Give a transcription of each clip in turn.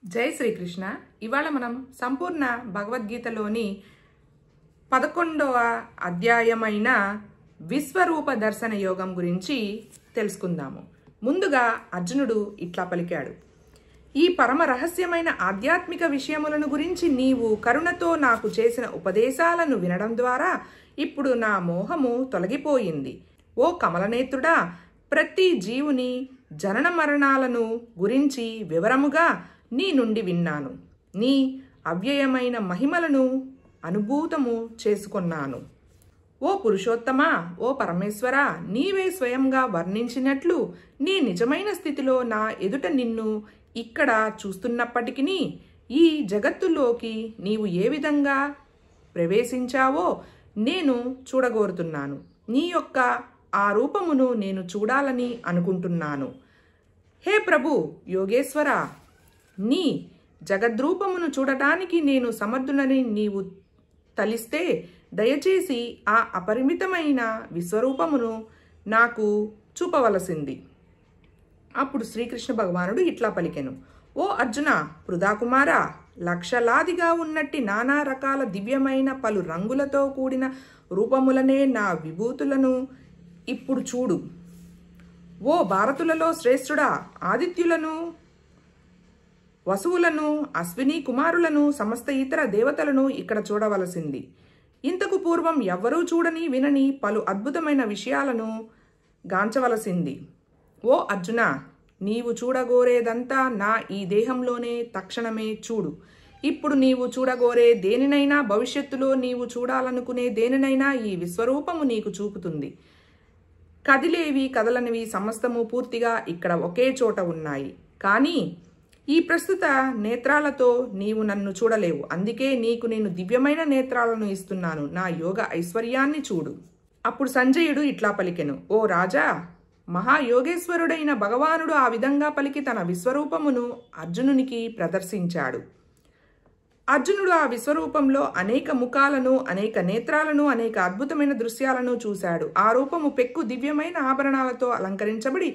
జై శ్రీకృష్ణ. ఇవాళ మనం సంపూర్ణ భగవద్గీతలోని 11వ అధ్యాయమైన విశ్వరూప దర్శన యోగం గురించి తెలుసుకుందాము. ముందుగా అర్జునుడు ఇట్లా పలికాడు: ఈ పరమ రహస్యమైన ఆధ్యాత్మిక విషయములను గురించి నీవు కరుణతో నాకు చేసిన ఉపదేశాలను వినడం ద్వారా ఇప్పుడు నా మోహము తొలగిపోయింది. ఓ కమలనేత్రుడా, ప్రతి జీవుని జనన మరణాలను గురించి వివరముగా నీ నుండి విన్నాను. నీ అవ్యయమైన మహిమలను అనుభూతము చేసుకున్నాను. ఓ పురుషోత్తమా, ఓ పరమేశ్వర, నీవే స్వయంగా వర్ణించినట్లు నీ నిజమైన స్థితిలో నా ఎదుట నిన్ను ఇక్కడ చూస్తున్నప్పటికీ ఈ జగత్తులోకి నీవు ఏ విధంగా ప్రవేశించావో నేను చూడగోరుతున్నాను. నీ యొక్క ఆ రూపమును నేను చూడాలని అనుకుంటున్నాను. హే ప్రభు యోగేశ్వర, నీ జగద్రూపమును చూడటానికి నేను సమర్థునని నీవు తలిస్తే దయచేసి ఆ అపరిమితమైన విశ్వరూపమును నాకు చూపవలసింది. అప్పుడు శ్రీకృష్ణ భగవానుడు ఇట్లా పలికెను: ఓ అర్జున పృథాకుమార, లక్షలాదిగా ఉన్నట్టి నానా రకాల దివ్యమైన పలు రంగులతో కూడిన రూపములనే నా విభూతులను ఇప్పుడు చూడు. ఓ భారతులలో శ్రేష్ఠుడా, ఆదిత్యులను, వసువులను, అశ్విని కుమారులను, సమస్త ఇతర దేవతలను ఇక్కడ చూడవలసింది. ఇంతకు పూర్వం ఎవ్వరూ చూడని వినని పలు అద్భుతమైన విషయాలను గాంచవలసింది. ఓ అర్జున, నీవు చూడగోరేదంతా నా ఈ దేహంలోనే తక్షణమే చూడు. ఇప్పుడు నీవు చూడగోరే దేనినైనా, భవిష్యత్తులో నీవు చూడాలనుకునే దేనినైనా ఈ విశ్వరూపము నీకు చూపుతుంది. కదిలేవి కదలనివి సమస్తము పూర్తిగా ఇక్కడ ఒకే చోట ఉన్నాయి. కానీ ఈ ప్రస్తుత నేత్రాలతో నీవు నన్ను చూడలేవు. అందుకే నీకు నేను దివ్యమైన నేత్రాలను ఇస్తున్నాను. నా యోగ ఐశ్వర్యాన్ని చూడు. అప్పుడు సంజయుడు ఇట్లా పలికెను: ఓ రాజా, మహాయోగేశ్వరుడైన భగవానుడు ఆ విధంగా పలికి తన విశ్వరూపమును అర్జునునికి ప్రదర్శించాడు. అర్జునుడు ఆ విశ్వరూపంలో అనేక ముఖాలను, అనేక నేత్రాలను, అనేక అద్భుతమైన దృశ్యాలను చూశాడు. ఆ రూపము పెక్కు దివ్యమైన ఆభరణాలతో అలంకరించబడి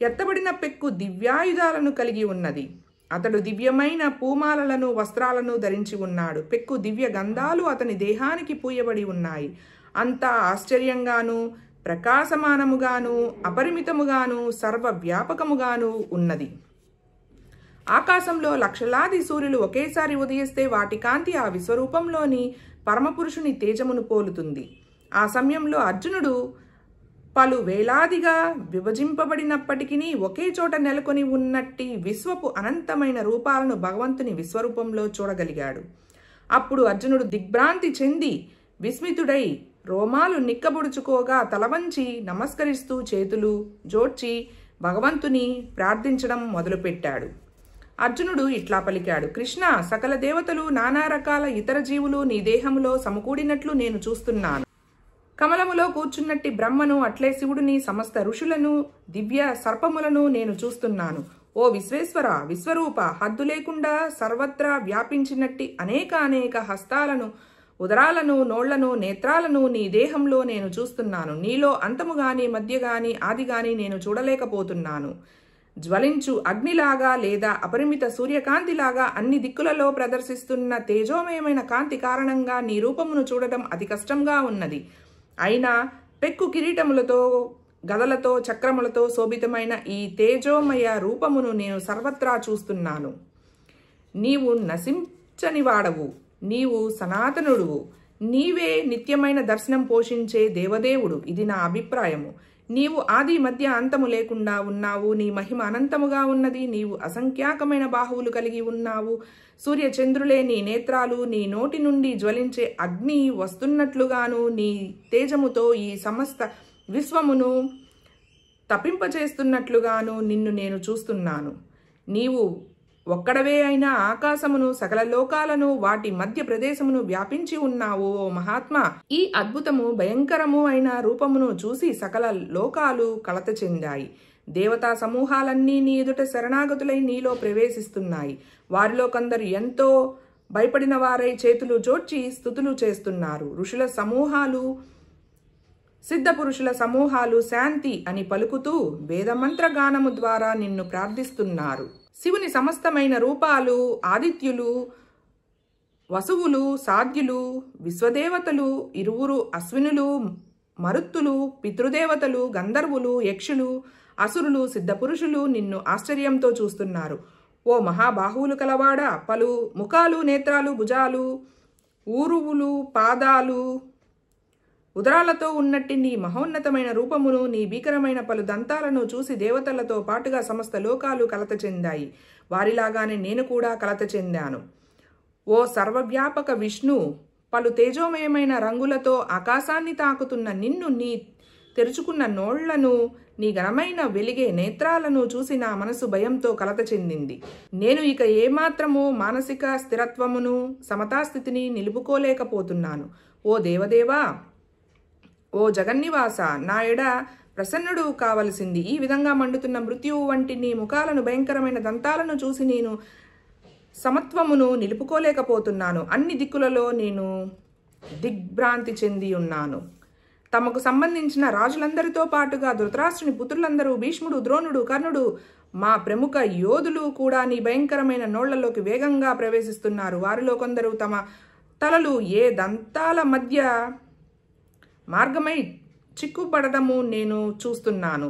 ఎత్తబడిన పెక్కు దివ్యాయుధాలను కలిగి ఉన్నది. అతడు దివ్యమైన పూమాలలను, వస్త్రాలను ధరించి ఉన్నాడు. పెక్కు దివ్య గంధాలు అతని దేహానికి పూయబడి ఉన్నాయి. అంతా ఆశ్చర్యంగాను, ప్రకాశమానముగాను, అపరిమితముగాను, సర్వవ్యాపకముగాను ఉన్నది. ఆకాశంలో లక్షలాది సూర్యులు ఒకేసారి ఉదయిస్తే వాటి కాంతి ఆ విశ్వరూపంలోని పరమపురుషుని తేజమును పోలుతుంది. ఆ సమయంలో అర్జునుడు పలు వేలాదిగా విభజింపబడినప్పటికీ ఒకే చోట నెలకొని ఉన్నట్టి విశ్వపు అనంతమైన రూపాలను భగవంతుని విశ్వరూపంలో చూడగలిగాడు. అప్పుడు అర్జునుడు దిగ్భ్రాంతి చెంది విస్మితుడై రోమాలు నిక్కబొడుచుకోగా తలవంచి నమస్కరిస్తూ చేతులు జోడ్చి భగవంతుని ప్రార్థించడం మొదలుపెట్టాడు. అర్జునుడు ఇట్లా పలికాడు: కృష్ణ, సకల దేవతలు, నానా రకాల ఇతర జీవులు నీ దేహంలో సమకూడినట్లు నేను చూస్తున్నాను. కమలములో కూర్చున్నట్టి బ్రహ్మను, అట్లే శివుడిని, సమస్త ఋషులను, దివ్య సర్పములను నేను చూస్తున్నాను. ఓ విశ్వేశ్వర, విశ్వరూప, హద్దు లేకుండా సర్వత్రా వ్యాపించినట్టి అనేక హస్తాలను, ఉదరాలను, నోళ్లను, నేత్రాలను నీ దేహంలో నేను చూస్తున్నాను. నీలో అంతము గాని, మధ్య గాని, ఆది గాని నేను చూడలేకపోతున్నాను. జ్వలించు అగ్నిలాగా లేదా అపరిమిత సూర్యకాంతిలాగా అన్ని దిక్కులలో ప్రదర్శిస్తున్న తేజోమయమైన కాంతి కారణంగా నీ రూపమును చూడటం అతి కష్టంగా ఉన్నది. అయినా పెక్కు కిరీటములతో, గదలతో, చక్రములతో శోభితమైన ఈ తేజోమయ రూపమును నేను సర్వత్రా చూస్తున్నాను. నీవు నశించనివాడవు, నీవు సనాతనుడువు, నీవే నిత్యమైన దర్శనం పోషించే దేవదేవుడు. ఇది నా అభిప్రాయము. నీవు ఆది మధ్య అంతము లేకుండా ఉన్నావు. నీ మహిమ అనంతముగా ఉన్నది. నీవు అసంఖ్యాకమైన బాహువులు కలిగి ఉన్నావు. సూర్యచంద్రులే నీ నేత్రాలు. నీ నోటి నుండి జ్వలించే అగ్ని వస్తున్నట్లుగాను నీ తేజముతో ఈ సమస్త విశ్వమును తపింపచేస్తున్నట్లుగాను నిన్ను నేను చూస్తున్నాను. నీవు ఒక్కడవే అయినా ఆకాశమును, సకల లోకాలను, వాటి మధ్య ప్రదేశమును వ్యాపించి ఉన్నావు. ఓ మహాత్మా, ఈ అద్భుతము భయంకరము అయిన రూపమును చూసి సకల లోకాలు కలత చెందాయి. దేవతా సమూహాలన్నీ నీ ఎదుట శరణాగతులై నీలో ప్రవేశిస్తున్నాయి. వారిలో కొందరు ఎంతో భయపడిన వారై చేతులు జోడ్చి స్తుతులు చేస్తున్నారు. ఋషుల సమూహాలు, సిద్ధపురుషుల సమూహాలు శాంతి అని పలుకుతూ వేదమంత్ర గానము ద్వారా నిన్ను ప్రార్థిస్తున్నారు. శివుని సమస్తమైన రూపాలు, ఆదిత్యులు, వసువులు, సాధ్యులు, విశ్వదేవతలు, ఇరువురు అశ్వినులు, మరుత్తులు, పితృదేవతలు, గంధర్వులు, యక్షులు, అసురులు, సిద్ధపురుషులు నిన్ను ఆశ్చర్యంతో చూస్తున్నారు. ఓ మహాబాహువులు కలవాడా, పలు ముఖాలు, నేత్రాలు, భుజాలు, ఊరువులు, పాదాలు, ఉదరాలతో ఉన్నట్టి నీ మహోన్నతమైన రూపమును, నీ భీకరమైన పలు దంతాలను చూసి దేవతలతో పాటుగా సమస్త లోకాలు కలత చెందాయి. వారిలాగానే నేను కూడా కలత చెందాను. ఓ సర్వవ్యాపక విష్ణు, పలు తేజోమయమైన రంగులతో ఆకాశాన్ని తాకుతున్న నిన్ను, నీ తెరుచుకున్న నోళ్లను, నీ ఘనమైన వెలిగే నేత్రాలను చూసి నా మనసు భయంతో కలత చెందింది. నేను ఇక ఏమాత్రము మానసిక స్థిరత్వమును, సమతాస్థితిని నిలుపుకోలేకపోతున్నాను. ఓ దేవదేవా, ఓ జగన్నివాస, నా ఎడ ప్రసన్నుడు కావలసింది. ఈ విధంగా మండుతున్న మృత్యువు వంటి నీ ముఖాలను, భయంకరమైన దంతాలను చూసి నేను సమత్వమును నిలుపుకోలేకపోతున్నాను. అన్ని దిక్కులలో నేను దిగ్భ్రాంతి చెంది ఉన్నాను. తమకు సంబంధించిన రాజులందరితో పాటుగా ధృతరాష్ట్రుని పుత్రులందరూ, భీష్ముడు, ద్రోణుడు, కర్ణుడు, మా ప్రముఖ యోధులు కూడా నీ భయంకరమైన నోళ్లలోకి వేగంగా ప్రవేశిస్తున్నారు. వారిలో కొందరు తమ తలలు ఏ దంతాల మధ్య మార్గమై చిక్కుపడదము నేను చూస్తున్నాను.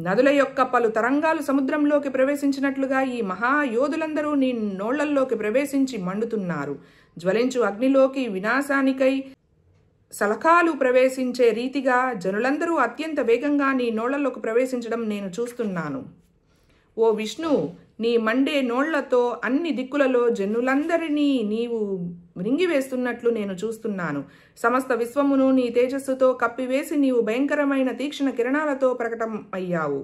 నదుల యొక్క పలు తరంగాలు సముద్రంలోకి ప్రవేశించినట్లుగా ఈ మహాయోధులందరూ నీ నోళ్లల్లోకి ప్రవేశించి మండుతున్నారు. జ్వలించు అగ్నిలోకి వినాశానికై సలకాలు ప్రవేశించే రీతిగా జనులందరూ అత్యంత వేగంగా నీ నోళ్లలోకి ప్రవేశించడం నేను చూస్తున్నాను. ఓ విష్ణు, నీ మండే నోళ్లతో అన్ని దిక్కులలో జనులందరినీ నీవు మృంగివేస్తున్నట్లు నేను చూస్తున్నాను. సమస్త విశ్వమును నీ తేజస్సుతో కప్పివేసి నీవు భయంకరమైన తీక్షణ కిరణాలతో ప్రకటన అయ్యావు.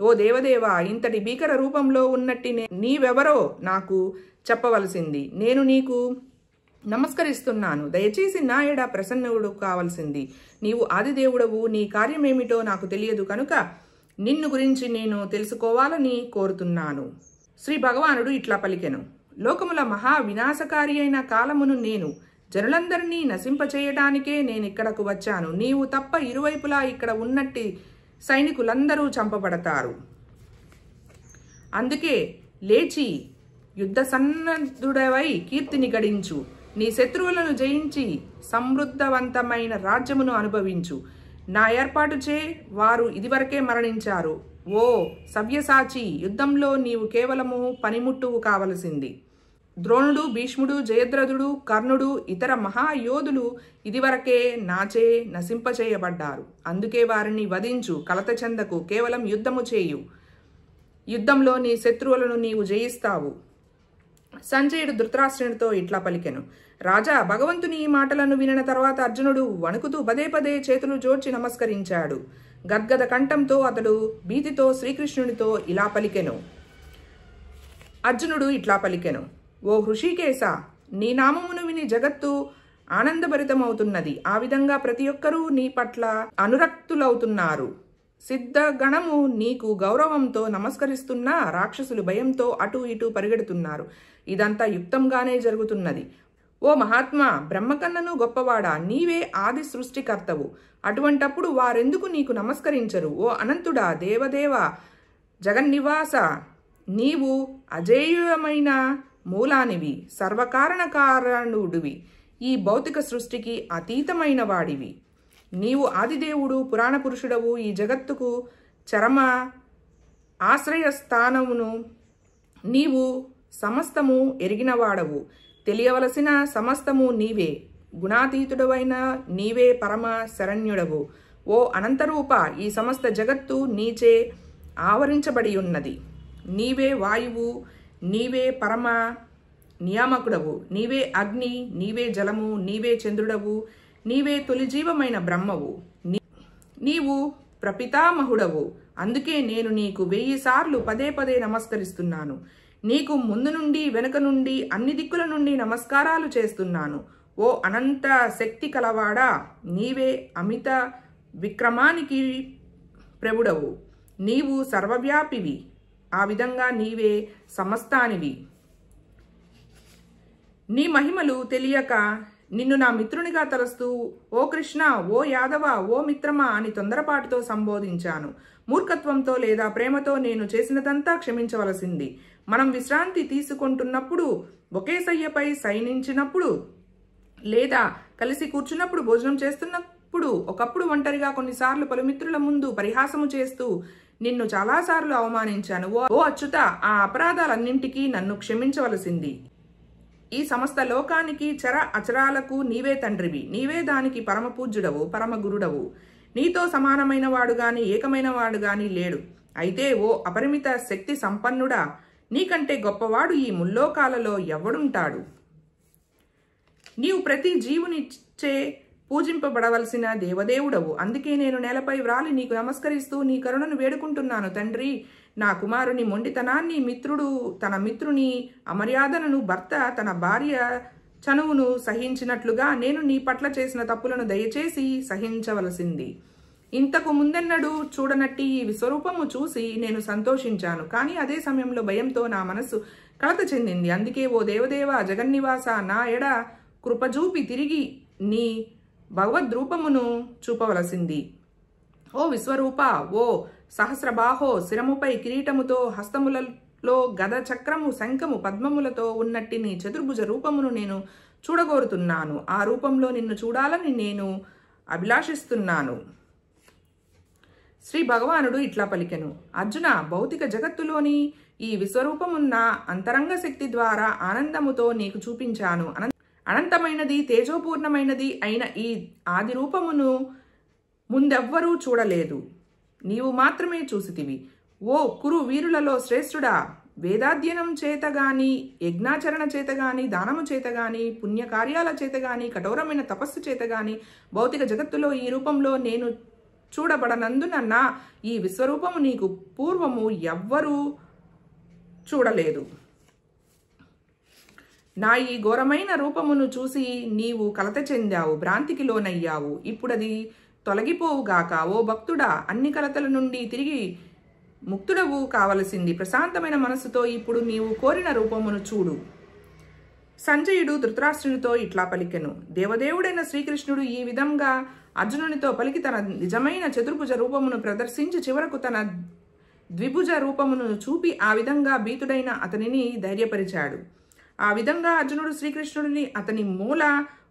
ఓ దేవదేవా, ఇంతటి భీకర రూపంలో ఉన్నట్టి నీవెవరో నాకు చెప్పవలసింది. నేను నీకు నమస్కరిస్తున్నాను. దయచేసి నా ఎడ ప్రసన్నుడు కావలసింది. నీవు ఆదిదేవుడవు, నీ కార్యమేమిటో నాకు తెలియదు కనుక నిన్ను గురించి నేను తెలుసుకోవాలని కోరుతున్నాను. శ్రీ భగవానుడు ఇట్లా పలికెను. లోకముల మహా వినాశకారి అయిన కాలమును నేను జనులందరినీ నశింపచేయటానికే నేనిక్కడకు వచ్చాను. నీవు తప్ప ఇరువైపులా ఇక్కడ ఉన్నట్టి సైనికులందరూ చంపబడతారు. అందుకే లేచి యుద్ధ సన్నద్ధుడవై కీర్తిని గడించు. నీ శత్రువులను జయించి సమృద్ధవంతమైన రాజ్యమును అనుభవించు. నా ఏర్పాటు చే వారు ఇదివరకే మరణించారు. ఓ సవ్యసాచి, యుద్ధంలో నీవు కేవలము పనిముట్టువు కావలసింది. ద్రోణుడు, భీష్ముడు, జయద్రథుడు, కర్ణుడు, ఇతర మహాయోధులు ఇదివరకే నాచే నశింపచేయబడ్డారు. అందుకే వారిని వధించు, కలత చెందకు, కేవలం యుద్ధము చేయు. యుద్ధంలో నీ శత్రువులను నీవు జయిస్తావు. సంజయుడు ధృతరాష్ట్రునితో ఇట్లా పలికెను. రాజా, భగవంతుని ఈ మాటలను వినిన తర్వాత అర్జునుడు వణుకుతూ పదే పదే చేతులు జోడ్చి నమస్కరించాడు. గద్గద కంఠంతో అతడు భీతితో శ్రీకృష్ణునితో ఇలా పలికెను. అర్జునుడు ఇట్లా పలికెను. ఓ హృషికేశ, నీ నామమును విని జగత్తు ఆనందభరితమవుతున్నది. ఆ విధంగా ప్రతి ఒక్కరూ నీ పట్ల అనురక్తులవుతున్నారు. సిద్ధగణము నీకు గౌరవంతో నమస్కరిస్తున్నా రాక్షసులు భయంతో అటు ఇటు పరిగెడుతున్నారు. ఇదంతా యుక్తంగానే జరుగుతున్నది. ఓ మహాత్మా, బ్రహ్మకన్నను గొప్పవాడా, నీవే ఆది సృష్టికర్తవు. అటువంటప్పుడు వారెందుకు నీకు నమస్కరించరు? ఓ అనంతుడా, దేవదేవ, జగన్నివాస, నీవు అజేయమైన మూలానివి, సర్వకారణకారణుడివి, ఈ భౌతిక సృష్టికి అతీతమైన వాడివి. నీవు ఆదిదేవుడు, పురాణ పురుషుడవు, ఈ జగత్తుకు చరమ ఆశ్రయస్థానమును. నీవు సమస్తము ఎరిగినవాడవు. తెలియవలసిన సమస్తము నీవే. గుణాతీతుడవైన నీవే పరమ శరణ్యుడవు. ఓ అనంతరూప, ఈ సమస్త జగత్తు నీచే ఆవరించబడి ఉన్నది. నీవే వాయువు, నీవే పరమ నియామకుడవు. నీవే అగ్ని, నీవే జలము, నీవే చంద్రుడవు, నీవే తొలి జీవమైన బ్రహ్మవు. నీవు ప్రపితామహుడవు. అందుకే నేను నీకు 1000 సార్లు పదే పదే నమస్కరిస్తున్నాను. నీకు ముందు నుండి వెనుక నుండి అన్ని దిక్కుల నుండి నమస్కారాలు చేస్తున్నాను. ఓ అనంత శక్తి కలవాడా, నీవే అమిత విక్రమానికి ప్రభుడవు. నీవు సర్వవ్యాపివి. ఆ విధంగా నీవే సమస్తానివి. నీ మహిమలు తెలియక నిన్ను నా మిత్రునిగా తలస్తూ ఓ కృష్ణ, ఓ యాదవ, ఓ మిత్రమా అని తొందరపాటుతో సంబోధించాను. మూర్ఖత్వంతో లేదా ప్రేమతో నేను చేసినదంతా క్షమించవలసింది. మనం విశ్రాంతి తీసుకుంటున్నప్పుడు, ఒకే సయ్యపై శయనించినప్పుడు లేదా కలిసి కూర్చున్నప్పుడు, భోజనం చేస్తున్నప్పుడు, ఒకప్పుడు ఒంటరిగా, కొన్నిసార్లు పలుమిత్రుల ముందు పరిహాసము చేస్తూ నిన్ను చాలాసార్లు అవమానించాను. ఓ అచ్యుత, ఆ అపరాధాలన్నింటికీ నన్ను క్షమించవలసింది. ఈ సమస్త లోకానికి చర అచరాలకు నీవే తండ్రివి. నీవే దానికి పరమపూజ్యుడవు, పరమగురుడవు. నీతో సమానమైన వాడు గాని ఏకమైన వాడు గాని లేడు. అయితే ఓ అపరిమిత శక్తి సంపన్నుడా, నీకంటే గొప్పవాడు ఈ ముల్లోకాలలో ఎవడుంటాడు? నీవు ప్రతి జీవునిచ్చే పూజింపబడవలసిన దేవదేవుడవు. అందుకే నేను నేలపై వ్రాలి నీకు నమస్కరిస్తూ నీ కరుణను వేడుకుంటున్నాను. తండ్రి, నా కుమారుని మొండితనాన్ని, మిత్రుడు తన మిత్రుని అమర్యాదను, భర్త తన భార్య చనువును సహించినట్లుగా నేను నీ పట్ల చేసిన తప్పులను దయచేసి సహించవలసింది. ఇంతకు ముందెన్నడూ చూడనట్టి ఈ విశ్వరూపము చూసి నేను సంతోషించాను. కానీ అదే సమయంలో భయంతో నా మనస్సు కలత చెందింది. అందుకే ఓ దేవదేవ, జగన్నివాస, నా ఎడ కృపజూపి తిరిగి నీ భగవద్రూపమును చూపవలసింది. ఓ విశ్వరూప, ఓ సహస్రబాహో, శిరముపై కిరీటముతో, హస్తములలో గద, చక్రము, శంఖము, పద్మములతో ఉన్నట్టి నీ చతుర్భుజ రూపమును నేను చూడగోరుతున్నాను. ఆ రూపంలో నిన్ను చూడాలని నేను అభిలాషిస్తున్నాను. శ్రీ భగవానుడు ఇట్లా పలికెను. అర్జున, భౌతిక జగత్తులోని ఈ విశ్వరూపమున్న అంతరంగ శక్తి ద్వారా ఆనందముతో నీకు చూపించాను. అనంతమైనది, తేజోపూర్ణమైనది అయిన ఈ ఆది రూపమును ముందెవ్వరూ చూడలేదు. నీవు మాత్రమే చూసితివి. ఓ కురు వీరులలో శ్రేష్ఠుడా, వేదాధ్యయనం చేతగాని, యజ్ఞాచరణ చేతగాని, దానము చేతగాని, పుణ్యకార్యాల చేతగాని, కఠోరమైన తపస్సు చేతగాని భౌతిక జగత్తులో ఈ రూపంలో నేను చూడబడనందున నా ఈ విశ్వరూపము నీకు పూర్వము ఎవ్వరూ చూడలేదు. నా ఈ ఘోరమైన రూపమును చూసి నీవు కలత చెందావు, భ్రాంతికి లోనయ్యావు. ఇప్పుడది తొలగిపోవుగాక. ఓ భక్తుడా, అన్ని కలతల నుండి తిరిగి ముక్తుడవు కావలసింది. ప్రశాంతమైన మనస్సుతో ఇప్పుడు నీవు కోరిన రూపమును చూడు. సంజయుడు ధృతరాష్ట్రునితో ఇట్లా పలికెను. దేవదేవుడైన శ్రీకృష్ణుడు ఈ విధంగా అర్జునునితో పలికి తన నిజమైన చతుర్భుజ రూపమును ప్రదర్శించి చివరకు తన ద్విభుజ రూపమును చూపి ఆ విధంగా భీతుడైన అతనిని ధైర్యపరిచాడు. ఆ విధంగా అర్జునుడు శ్రీకృష్ణుడిని అతని మూల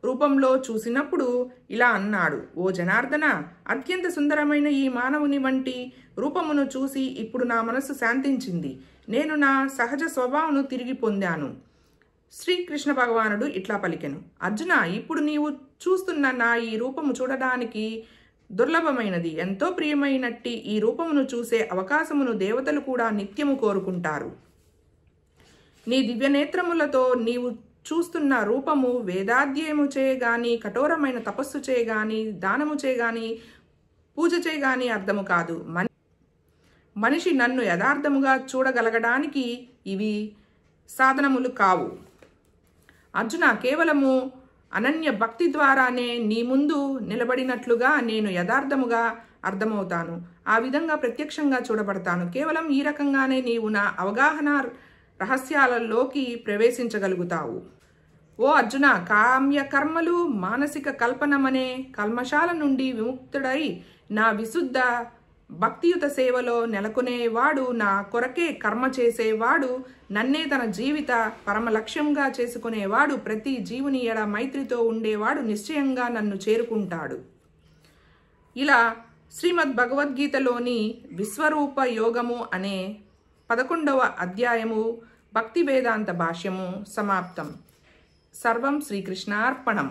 రూపంలో చూసినప్పుడు ఇలా అన్నాడు. ఓ జనార్దన, అత్యంత సుందరమైన ఈ మానవుని వంటి రూపమును చూసి ఇప్పుడు నా మనస్సు శాంతించింది. నేను నా సహజ స్వభావమును తిరిగి పొందాను. శ్రీకృష్ణ భగవానుడు ఇట్లా పలికెను. అర్జున, ఇప్పుడు నీవు చూస్తున్న నా ఈ రూపము చూడడానికి దుర్లభమైనది. ఎంతో ప్రియమైనట్టి ఈ రూపమును చూసే అవకాశమును దేవతలు కూడా నిత్యము కోరుకుంటారు. నీ దివ్యనేత్రములతో నీవు చూస్తున్న రూపము వేదాధ్యయము చేయగాని, కఠోరమైన తపస్సు చేయగాని, దానము చేయగాని, పూజ చేయగాని అర్థము కాదు. మనిషి నన్ను యథార్థముగా చూడగలగడానికి ఇవి సాధనములు కావు. అర్జున, కేవలము అనన్య భక్తి ద్వారానే నీ ముందు నిలబడినట్లుగా నేను యథార్థముగా అర్థమవుతాను. ఆ విధంగా ప్రత్యక్షంగా చూడబడతాను. కేవలం ఈ రకంగానే నీవు నా అవగాహన రహస్యాలలోకి ప్రవేశించగలుగుతావు. ఓ అర్జున, కామ్య కర్మలు, మానసిక కల్పనమనే కల్మషాల నుండి విముక్తుడై నా విశుద్ధ భక్తియుత సేవలో నెలకొనేవాడు, నా కొరకే కర్మ చేసేవాడు, నన్నే తన జీవిత పరమ లక్ష్యంగా చేసుకునేవాడు, ప్రతి జీవుని ఎడ మైత్రితో ఉండేవాడు నిశ్చయంగా నన్ను చేరుకుంటాడు. ఇలా శ్రీమద్ భగవద్గీతలోని విశ్వరూప యోగము అనే 11వ అధ్యాయము భక్తి వేదాంత భాష్యము సమాప్తం. సర్వం శ్రీకృష్ణార్పణం.